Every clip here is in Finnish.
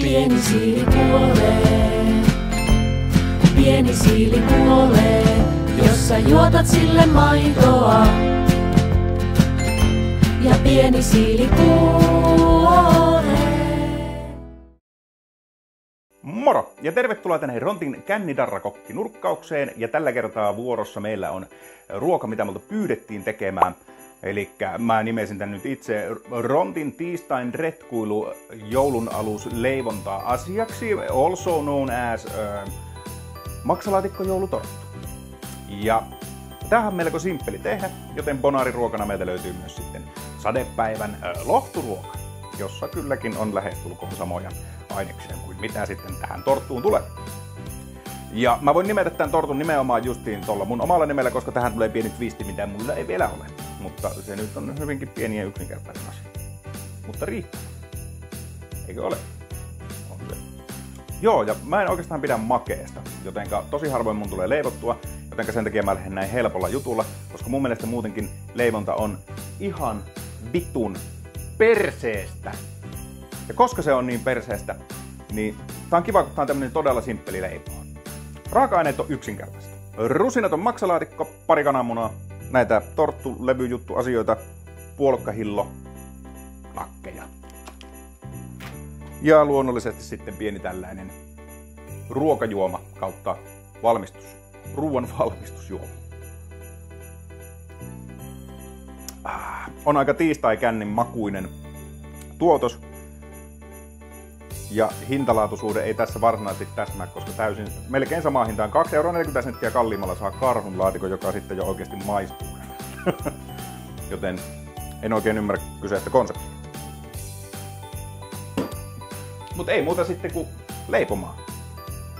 pieni siili kuolee. Pieni siili kuolee, jos sä juotat sille maitoa. Ja pieni siili kuolee. Moro ja tervetuloa tänne Rontin kännidarrakokki-nurkkaukseen. Ja tällä kertaa vuorossa meillä on ruoka, mitä multa pyydettiin tekemään. Elikkä mä nimesin tän nyt itse Rontin tiistain retkuilu joulun alus leivontaa asiaksi, also known as maksalaatikko joulutorttu. Ja tämähän on melko simppeli tehdä, joten bonaariruokana meiltä löytyy myös sitten sadepäivän lohturuoka, jossa kylläkin on lähestulkoon samoja aineksia kuin mitä sitten tähän torttuun tulee. Ja mä voin nimetä tämän tortun nimenomaan justiin tuolla mun omalla nimellä, koska tähän tulee pieni twisti, mitä muilla ei vielä ole. Mutta se nyt on hyvinkin pieni ja yksinkertainen asia. Mutta riittää. Eikö ole? On se. Joo, ja mä en oikeastaan pidä makeesta, jotenka tosi harvoin mun tulee leivottua, jotenka sen takia mä lähden näin helpolla jutulla, koska mun mielestä muutenkin leivonta on ihan vitun perseestä. Ja koska se on niin perseestä, niin tää on kiva, kun tää on tämmönen todella simppeli leipo. Raaka-aineet on yksinkertaista. Rusinaton maksalaatikko, pari kananmunaa, näitä torttulevyjuttuasioita, puolukkahillo, nakkeja. Ja luonnollisesti sitten pieni tällainen ruokajuoma kautta ruoan valmistusjuoma. On aika tiistai-kännin makuinen tuotos. Ja hintalaatuisuuden ei tässä varsinaisesti täsmää, koska melkein samaan hintaan 2,40 € kalliimmalla saa karhun laatikon, joka sitten jo oikeasti maistuu. Joten en oikein ymmärrä kyseistä konseptia. Mutta ei muuta sitten kuin leipomaan.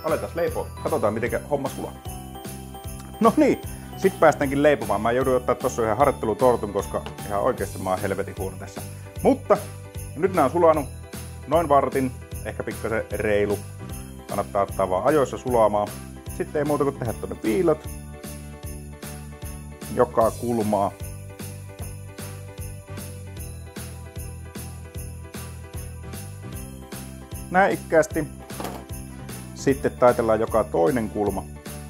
Aletaan leipoa. Katsotaan miten homma sulaa. No niin, sit päästäänkin leipomaan. Mä joudun ottaa tossa yhden harjoittelutortun, koska ihan oikeesti mä oon helvetin huono tässä. Mutta nyt nää on sulanut noin vartin. Ehkä pikkasen reilu. Kannattaa ottaa vaan ajoissa sulaamaan. Sitten ei muuta kuin tehdä tuonne piilot. Joka kulmaa. Näikkäästi. Sitten taitellaan joka toinen kulma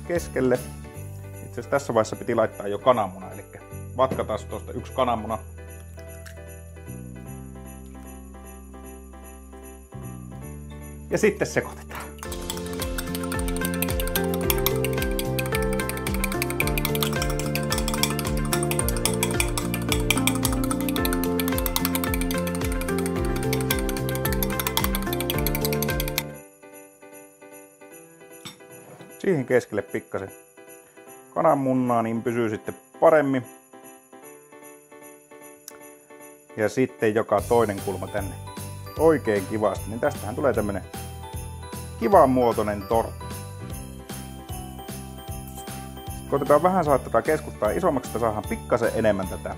keskelle. Itse asiassa tässä vaiheessa piti laittaa jo kananmuna, eli vatkataan tuosta yksi kananmuna. Ja sitten sekoitetaan. Siihen keskelle pikkasen kananmunaa, niin pysyy sitten paremmin. Ja sitten joka toinen kulma tänne oikein kivasti, niin tästähän tulee tämmönen kivan muotoinen torttu. Koitetaan vähän saada tätä keskustaa isommaksi, että saadaan pikkasen enemmän tätä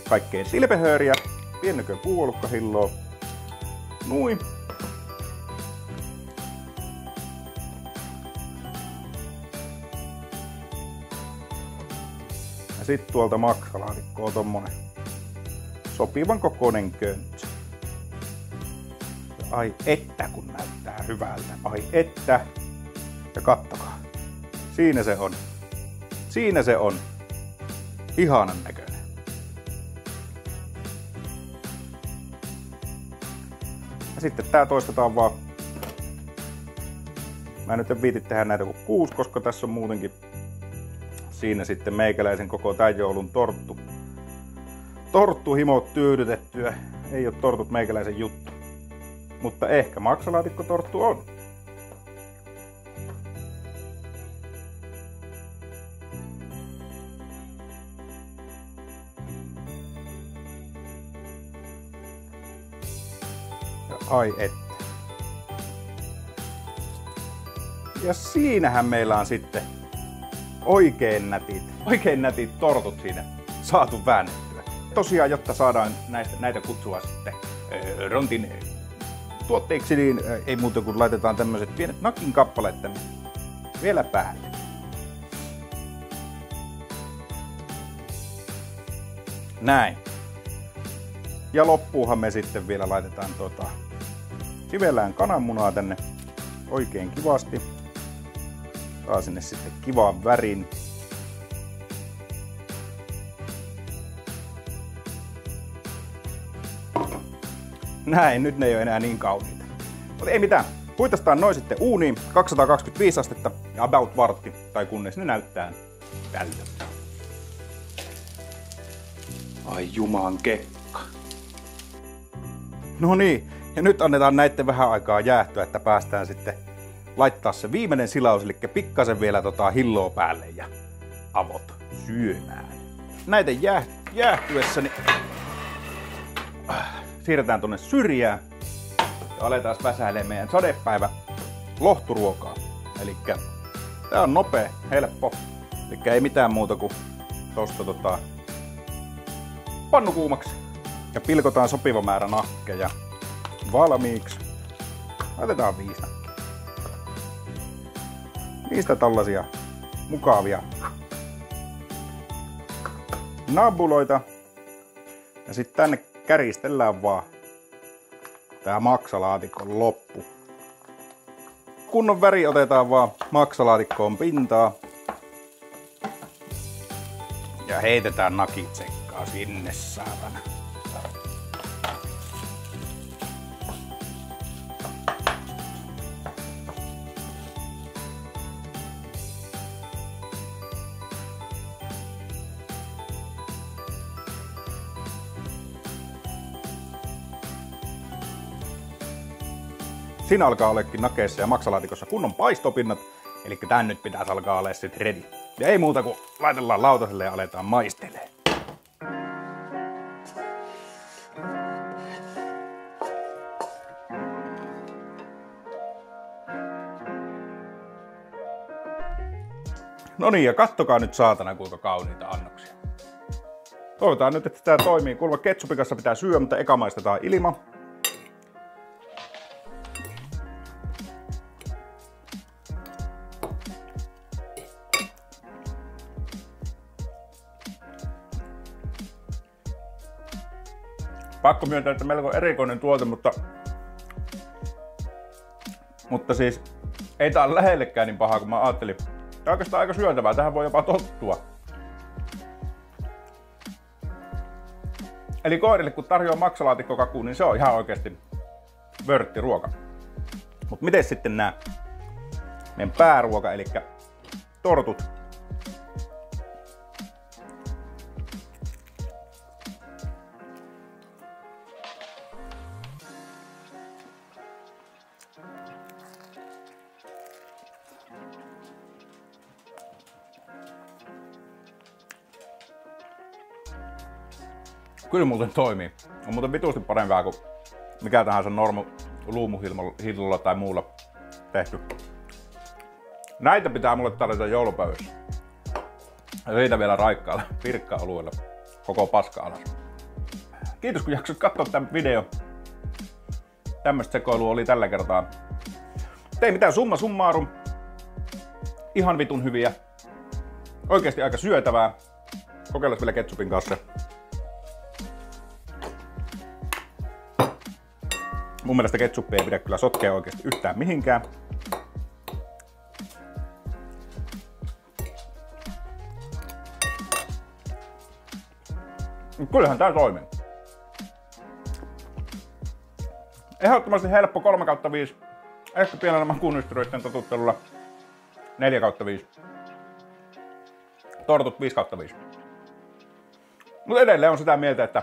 kaikkea silpehööriä, piennykö puolukkahilloa, nuin. Ja sitten tuolta maksalaatikkoa tommonen sopivan kokoinen köntsä. Ai että kun näyttää hyvältä. Ai että. Ja kattokaa. Siinä se on. Siinä se on. Ihanan näköinen. Ja sitten tää toistetaan vaan. Mä nyt en viiti tehdä näitä kuin 6, koska tässä on muutenkin siinä sitten meikäläisen koko tän joulun torttuhimot tyydytettyä. Ei oo tortut meikäläisen juttu. Mutta ehkä maksalaatikkotorttu on. Ja ai että. Ja siinähän meillä on sitten oikein nätit tortut siinä saatu väännettyä. Tosiaan, jotta saadaan näitä kutsua sitten Rontin tuotteiksi, niin ei muuta kuin laitetaan tämmöiset pienet nakin kappaleet tänne vielä päälle. Näin. Ja loppuunhan me sitten vielä laitetaan Nivellään kananmunaa tänne oikein kivasti. Saa sinne sitten kivan värin. Näin, nyt ne ei ole enää niin kauniita. Mutta ei mitään. Huitastaan noin sitten uuniin 225 astetta ja about vartti, tai kunnes ne näyttää tältä. Ai juman kekka. No niin, ja nyt annetaan näitten vähän aikaa jäähtyä, että päästään sitten laittaa se viimeinen silaus, eli pikkasen vielä hilloa päälle ja avot syömään. Näiden jäähtyessä niin siirretään tonne syrjään ja aletaan väsäilemään meidän sadepäivä lohturuokaa. Eli tää on nopea, helppo, eli ei mitään muuta kuin tosta pannu kuumaksi ja pilkotaan sopiva määrä nakkeja valmiiksi. Laitetaan 5 nakkeja. Niistä tällaisia mukavia nabuloita. Ja sitten tänne käristellään vaan tää maksalaatikon loppu. Kunnon väri otetaan vaan maksalaatikkoon pintaa. Ja heitetään nakit sekkaan sinne saatana. Siinä alkaa olekin nakeissa ja maksalaatikossa kunnon paistopinnat, eli tän nyt pitäisi alkaa olla sit ready. Ja ei muuta kuin laitellaan lautaselle ja aletaan maistelemaan. No niin, ja kattokaa nyt saatana kuinka kauniita annoksia. Toivotaan nyt, että tää toimii. Kuulemma ketsupin kanssa pitää syödä, mutta eka maistetaan ilma. Pakko myöntää, että melko erikoinen tuote, mutta siis ei tää ole lähellekään niin paha kuin mä ajattelin. Tää on oikeastaan aika syötävää, tähän voi jopa tottua. Eli koirille kun tarjoaa maksalaatikkokakuun, niin se on ihan oikeasti vörtti ruoka. Mut miten sitten nää meidän pääruoka, eli tortut? Kyllä muuten toimii. On muuten vitusti parempaa kuin mikä tahansa luumuhillolla tai muulla tehty. Näitä pitää mulle tarjota joulupöydässä. Ja siitä vielä raikkaalla, pirkka-oluella. Koko paska alas. Kiitos kun jaksot katsoa tämän video. Tämmöstä sekoilua oli tällä kertaa. Ei mitään, summa summarum. Ihan vitun hyviä. Oikeesti aika syötävää. Kokeillaan vielä ketsupin kanssa. Mun mielestä ketsuppia ei pidä kyllä sotkea oikeesti yhtään mihinkään. Kyllähän tää toimii. Ehdottomasti helppo 3/5. Ehkä pienellä makuunystyröiden totuttelulla 4/5. Tortut 5/5. Mutta edelleen on sitä mieltä, että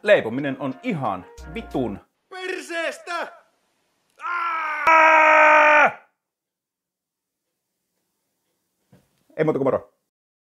leipominen on ihan vitun perseestä! Ei muuta kuin moro.